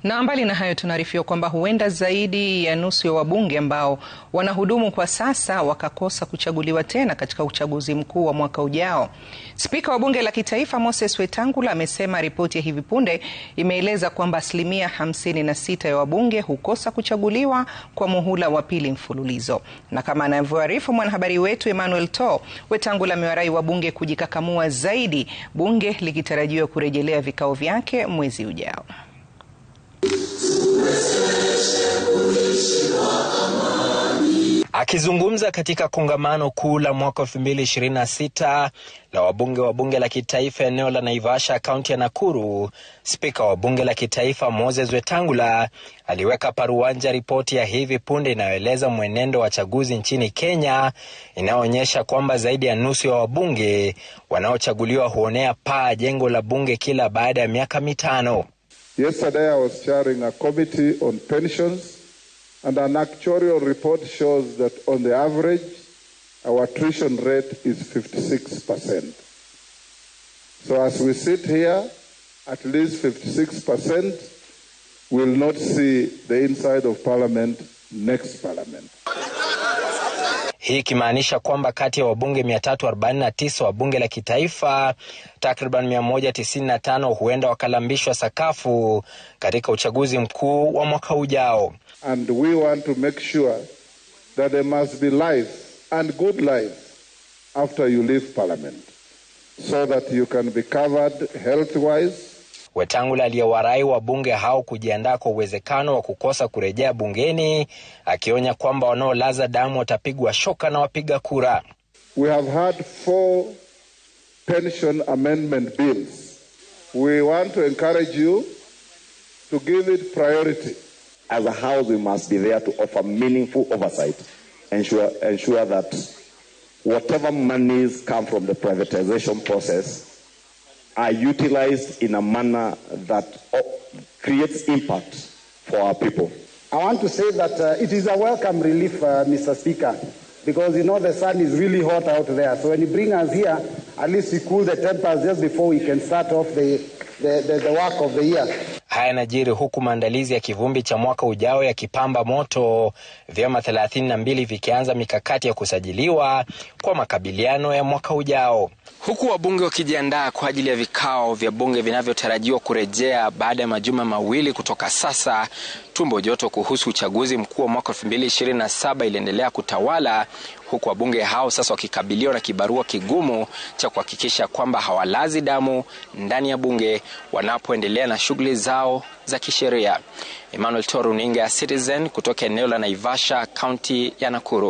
Na mbali na hayo, tunaarifiwa kwamba huenda zaidi ya nusu ya wabunge ambao wanahudumu kwa sasa wakakosa kuchaguliwa tena katika uchaguzi mkuu wa mwaka ujao. Spika wa bunge la kitaifa Moses Wetangula amesema ripoti ya hivi punde imeeleza kwamba 56% ya wabunge hukosa kuchaguliwa kwa muhula wa pili mfululizo. Na kama anavyoarifu mwanahabari wetu Emmanuel To, Wetangula amewarai wabunge kujikakamua zaidi, bunge likitarajiwa kurejelea vikao vyake mwezi ujao. Akizungumza katika kongamano kuu la mwaka 2026 la wabunge wa bunge la kitaifa eneo la Naivasha, kaunti ya Nakuru, spika wa bunge la kitaifa Moses Wetangula aliweka paruanja ripoti ya hivi punde inayoeleza mwenendo wa chaguzi nchini Kenya, inaonyesha kwamba zaidi ya nusu ya wabunge wanaochaguliwa huonea paa jengo la bunge kila baada ya miaka mitano. Yesterday I was chairing a committee on pensions, and an actuarial report shows that on the average, our attrition rate is 56%. So as we sit here, at least 56% will not see the inside of Parliament next Parliament. Hii kimaanisha kwamba kati ya wabunge 349 wa bunge la kitaifa, takriban 195 huenda wakalambishwa sakafu katika uchaguzi mkuu wa mwaka ujao. And we want to make sure that there must be life and good life after you leave Parliament, so that you can be covered health-wise. Wetangula aliyewarai wabunge hao kujiandaa kwa uwezekano wa kukosa kurejea bungeni, akionya kwamba wanaolaza damu watapigwa shoka na wapiga kura. We have had 4 pension amendment bills. We want to encourage you to give it priority. As a house, we must be there to offer meaningful oversight, ensure that whatever monies come from the privatization process are utilized in a manner that creates impact for our people. I want to say that it is a welcome relief, Mr. Speaker, because you know the sun is really hot out there. So when you bring us here, at least we cool the tempers just before we can start off the work of the year. Haya yanajiri huku maandalizi ya kivumbi cha mwaka ujao yakipamba moto, vyama 32 vikianza mikakati ya kusajiliwa kwa makabiliano ya mwaka ujao. Huku wabunge wakijiandaa kwa ajili ya vikao vya bunge vinavyotarajiwa kurejea baada ya majuma mawili kutoka sasa, tumbo joto kuhusu uchaguzi mkuu wa mwaka 2027 iliendelea kutawala, huku wabunge hao sasa wakikabiliwa na kibarua kigumu cha kuhakikisha kwamba hawalazi damu ndani ya bunge wanapoendelea na shughuli zao za kisheria. Emmanuel To, runinga ya Citizen kutoka eneo la Naivasha, kaunti ya Nakuru.